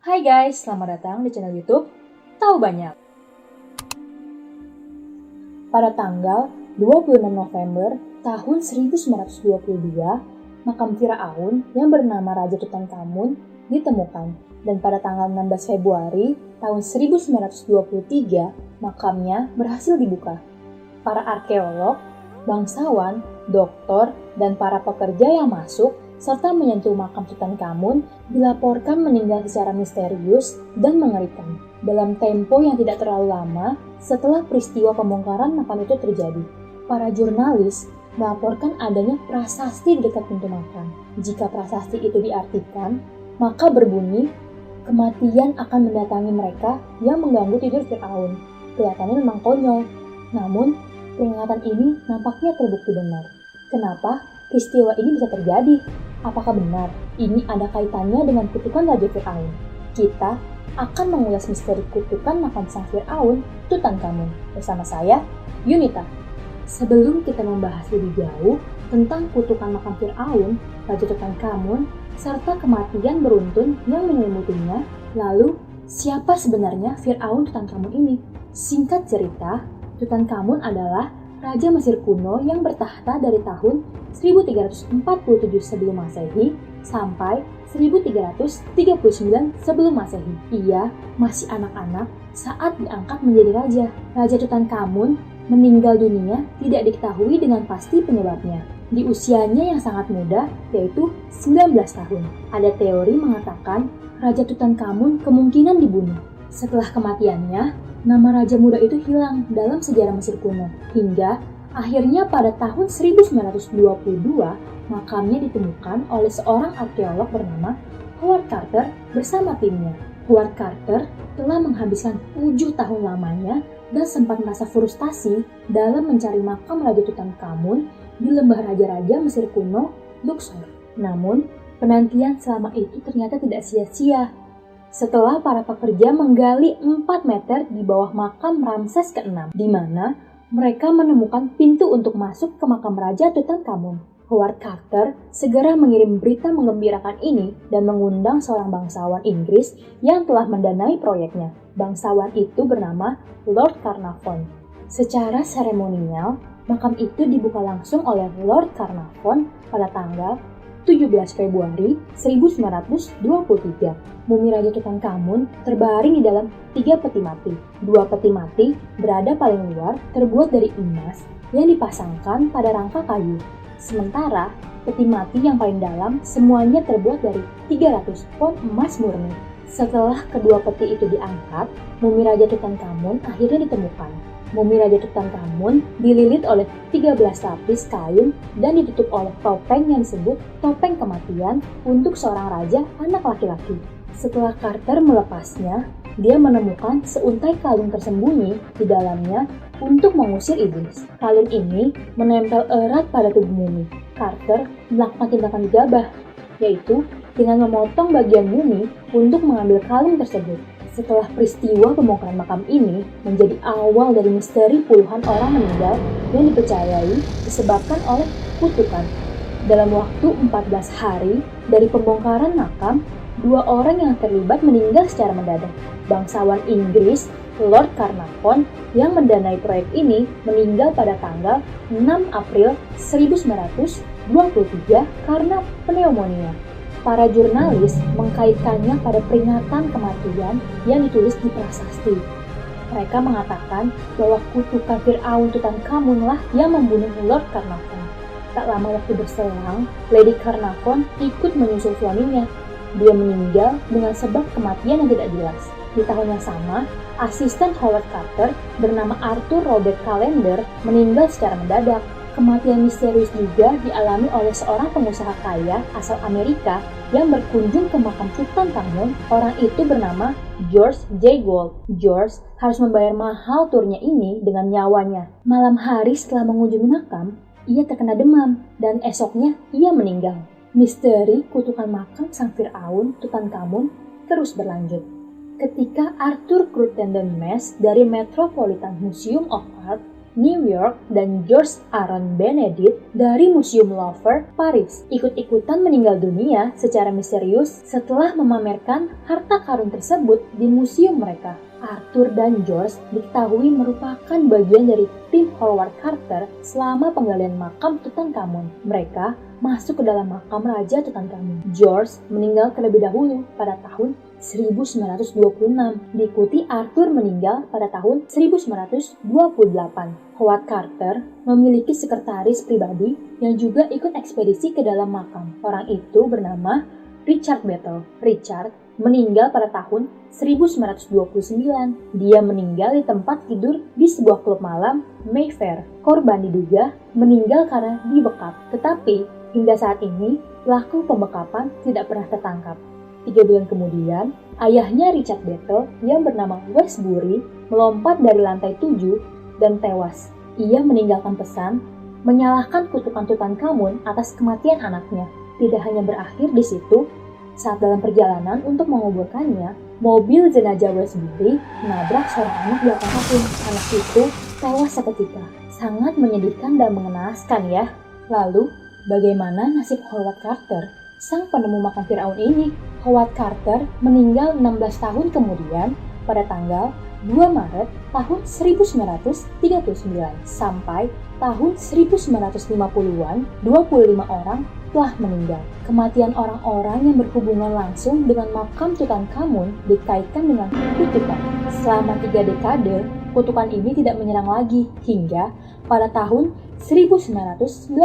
Hai guys, selamat datang di channel YouTube Tahu Banyak. Pada tanggal 26 November tahun 1922, makam Firaun yang bernama Raja Tutankhamun ditemukan, dan pada tanggal 16 Februari tahun 1923, makamnya berhasil dibuka. Para arkeolog, bangsawan, doktor, dan para pekerja yang masuk serta menyentuh makam Tutankhamun dilaporkan meninggal secara misterius dan mengerikan dalam tempo yang tidak terlalu lama setelah peristiwa pembongkaran makam itu terjadi. Para jurnalis melaporkan adanya prasasti di dekat pintu makam. Jika prasasti itu diartikan, maka berbunyi, kematian akan mendatangi mereka yang mengganggu tidur Firaun. Kelihatannya memang konyol, namun peringatan ini nampaknya terbukti benar. Kenapa peristiwa ini bisa terjadi? Apakah benar ini ada kaitannya dengan kutukan Raja Firaun? Kita akan mengulas misteri kutukan makam sang Firaun Tutankhamun bersama saya, Yunita. Sebelum kita membahas lebih jauh tentang kutukan makam Firaun, Raja Tutankhamun, serta kematian beruntun yang menyelimutinnya, lalu siapa sebenarnya Firaun Tutankhamun ini? Singkat cerita, Tutankhamun adalah Raja Mesir kuno yang bertahta dari tahun 1347 sebelum Masehi sampai 1339 sebelum Masehi. Ia masih anak-anak saat diangkat menjadi raja. Raja Tutankhamun meninggal dunia tidak diketahui dengan pasti penyebabnya. Di usianya yang sangat muda, yaitu 19 tahun. Ada teori mengatakan Raja Tutankhamun kemungkinan dibunuh. Setelah kematiannya, nama raja muda itu hilang dalam sejarah Mesir kuno, hingga akhirnya pada tahun 1922 makamnya ditemukan oleh seorang arkeolog bernama Howard Carter bersama timnya. Howard Carter telah menghabiskan 7 tahun lamanya dan sempat merasa frustasi dalam mencari makam Raja Tutankhamun di lembah raja-raja Mesir kuno, Luxor. Namun, penantian selama itu ternyata tidak sia-sia. Setelah para pekerja menggali 4 meter di bawah makam Ramses ke-6, di mana mereka menemukan pintu untuk masuk ke makam Raja Tutankhamun. Howard Carter segera mengirim berita menggembirakan ini dan mengundang seorang bangsawan Inggris yang telah mendanai proyeknya. Bangsawan itu bernama Lord Carnarvon. Secara seremonial, makam itu dibuka langsung oleh Lord Carnarvon pada tanggal 17 Februari 1923. Mumi Raja Tutankhamun terbaring di dalam 3 peti mati. 2 peti mati berada paling luar terbuat dari emas yang dipasangkan pada rangka kayu. Sementara peti mati yang paling dalam semuanya terbuat dari 300 pon emas murni. Setelah kedua peti itu diangkat, mumi Raja Tutankhamun akhirnya ditemukan. Mumi Raja Tutankhamun dililit oleh 13 lapis kain dan ditutup oleh topeng yang disebut topeng kematian untuk seorang raja anak laki-laki. Setelah Carter melepasnya, dia menemukan seuntai kalung tersembunyi di dalamnya untuk mengusir iblis. Kalung ini menempel erat pada tubuh mumi. Carter melakukan tindakan gegabah, yaitu dengan memotong bagian mumi untuk mengambil kalung tersebut. Setelah peristiwa pembongkaran makam ini menjadi awal dari misteri puluhan orang meninggal yang dipercayai disebabkan oleh kutukan. Dalam waktu 14 hari dari pembongkaran makam, 2 orang yang terlibat meninggal secara mendadak. Bangsawan Inggris, Lord Carnarvon, yang mendanai proyek ini meninggal pada tanggal 6 April 1923 karena pneumonia. Para jurnalis mengkaitkannya pada peringatan kematian yang ditulis di prasasti. Mereka mengatakan bahwa kutukan Firaun Tutankhamun lah yang membunuh Lord Carnarvon. Tak lama waktu berselang, Lady Carnarvon ikut menyusul suaminya. Dia meninggal dengan sebab kematian yang tidak jelas. Di tahun yang sama, asisten Howard Carter bernama Arthur Robert Callender meninggal secara mendadak. Kematian misterius juga dialami oleh seorang pengusaha kaya asal Amerika yang berkunjung ke makam Tutankhamun. Orang itu bernama George J. Gould. George harus membayar mahal turnya ini dengan nyawanya. Malam hari setelah mengunjungi makam, ia terkena demam dan esoknya ia meninggal. Misteri kutukan makam sang Firaun Tutankhamun terus berlanjut. Ketika Arthur Crittenden Mess dari Metropolitan Museum of Art New York, dan George Aaron Benedict dari Museum Louvre, Paris, ikut-ikutan meninggal dunia secara misterius setelah memamerkan harta karun tersebut di museum mereka. Arthur dan George diketahui merupakan bagian dari tim Howard Carter selama penggalian makam Tutankhamun. Mereka masuk ke dalam makam Raja Tutankhamun. George meninggal terlebih dahulu pada tahun 1926, diikuti Arthur meninggal pada tahun 1928. Howard Carter memiliki sekretaris pribadi yang juga ikut ekspedisi ke dalam makam. Orang itu bernama Richard Battle. Richard meninggal pada tahun 1929. Dia meninggal di tempat tidur di sebuah klub malam Mayfair. Korban diduga meninggal karena dibekap, tetapi hingga saat ini pelaku pembekapan tidak pernah tertangkap. 3 bulan kemudian, ayahnya Richard Battle yang bernama Westbury melompat dari lantai 7 dan tewas. Ia meninggalkan pesan menyalahkan kutukan Tutankhamun atas kematian anaknya. Tidak hanya berakhir di situ, saat dalam perjalanan untuk menguburkannya, mobil jenazah Westbury menabrak seorang anak 8 tahun. Anak itu tewas seketika. Sangat menyedihkan dan mengenaskan ya. Lalu, bagaimana nasib Howard Carter, sang penemu makam Firaun ini? Howard Carter meninggal 16 tahun kemudian pada tanggal 2 Maret tahun 1939. Sampai tahun 1950-an, 25 orang telah meninggal. Kematian orang-orang yang berhubungan langsung dengan makam Tutankhamun dikaitkan dengan kutukan. Selama 3 dekade, kutukan ini tidak menyerang lagi hingga pada tahun 1995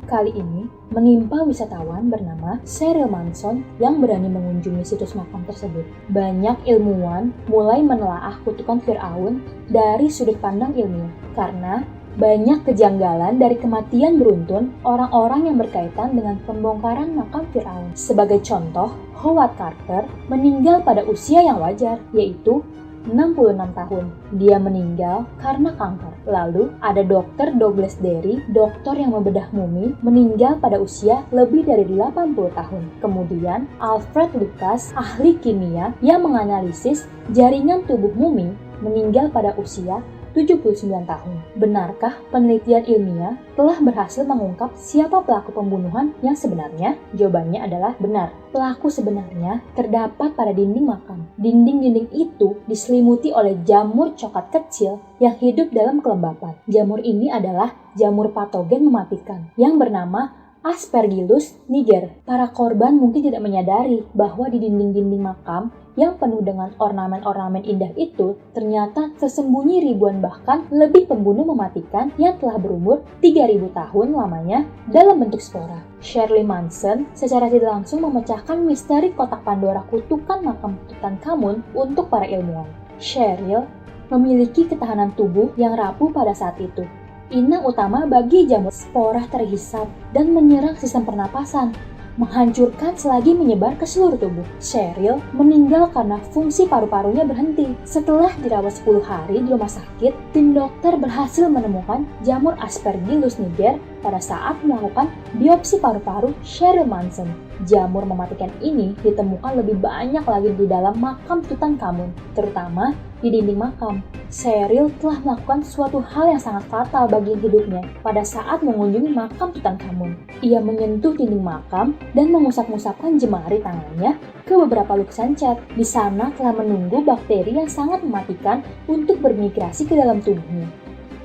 kali ini menimpa wisatawan bernama Cheryl Manson yang berani mengunjungi situs makam tersebut. Banyak ilmuwan mulai menelaah kutukan Firaun dari sudut pandang ilmiah karena banyak kejanggalan dari kematian beruntun orang-orang yang berkaitan dengan pembongkaran makam Firaun. Sebagai contoh, Howard Carter meninggal pada usia yang wajar, yaitu 66 tahun. Dia meninggal karena kanker. Lalu ada Dr. Douglas Derry, dokter yang membedah mumi, meninggal pada usia lebih dari 80 tahun. Kemudian Alfred Lucas, ahli kimia yang menganalisis jaringan tubuh mumi, meninggal pada usia 79 tahun. Benarkah penelitian ilmiah telah berhasil mengungkap siapa pelaku pembunuhan yang sebenarnya? Jawabannya adalah benar. Pelaku sebenarnya terdapat pada dinding makam. Dinding-dinding itu diselimuti oleh jamur coklat kecil yang hidup dalam kelembapan. Jamur ini adalah jamur patogen mematikan yang bernama Aspergillus niger. Para korban mungkin tidak menyadari bahwa di dinding-dinding makam yang penuh dengan ornamen-ornamen indah itu ternyata tersembunyi ribuan bahkan lebih pembunuh mematikan yang telah berumur 3000 tahun lamanya dalam bentuk spora. Shirley Manson secara tidak langsung memecahkan misteri kotak Pandora kutukan makam Tutankhamun untuk para ilmuwan. Cheryl memiliki ketahanan tubuh yang rapuh pada saat itu. Inang utama bagi jamur spora terhisap dan menyerang sistem pernapasan, menghancurkan selagi menyebar ke seluruh tubuh. Cheryl meninggal karena fungsi paru-parunya berhenti. Setelah dirawat 10 hari di rumah sakit, tim dokter berhasil menemukan jamur Aspergillus niger pada saat melakukan biopsi paru-paru Cheryl Manson. Jamur mematikan ini ditemukan lebih banyak lagi di dalam makam Tutankhamun, terutama di dinding makam. Cheryl telah melakukan suatu hal yang sangat fatal bagi hidupnya pada saat mengunjungi makam Tutankhamun. Ia menyentuh dinding makam dan mengusap-ngusapkan jemari tangannya ke beberapa lukisan cat. Di sana telah menunggu bakteri yang sangat mematikan untuk bermigrasi ke dalam tubuhnya.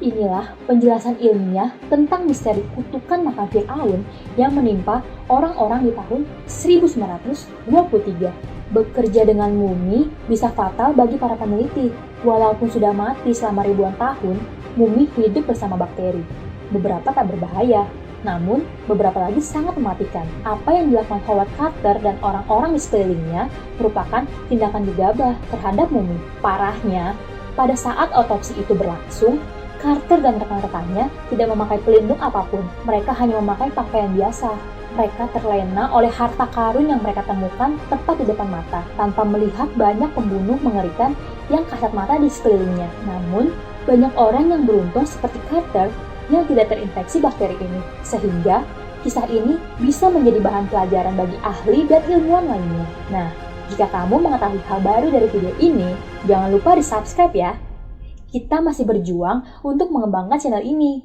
Inilah penjelasan ilmiah tentang misteri kutukan makam Firaun yang menimpa orang-orang di tahun 1923. Bekerja dengan mumi bisa fatal bagi para peneliti. Walaupun sudah mati selama ribuan tahun, mumi hidup bersama bakteri. Beberapa tak berbahaya, namun beberapa lagi sangat mematikan. Apa yang dilakukan Howard Carter dan orang-orang di sekelilingnya merupakan tindakan gegabah terhadap mumi. Parahnya, pada saat otopsi itu berlangsung, Carter dan rekan-rekannya tidak memakai pelindung apapun. Mereka hanya memakai pakaian biasa. Mereka terlena oleh harta karun yang mereka temukan tepat di depan mata, tanpa melihat banyak pembunuh mengerikan yang kasat mata di sekelilingnya. Namun, banyak orang yang beruntung seperti Carter yang tidak terinfeksi bakteri ini, sehingga kisah ini bisa menjadi bahan pelajaran bagi ahli dan ilmuwan lainnya. Nah, jika kamu mengetahui hal baru dari video ini, jangan lupa di-subscribe ya. kita masih berjuang untuk mengembangkan channel ini.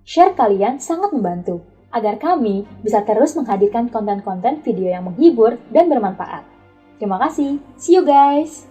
Share kalian sangat membantu, agar kami bisa terus menghadirkan konten-konten video yang menghibur dan bermanfaat. Terima kasih, see you guys!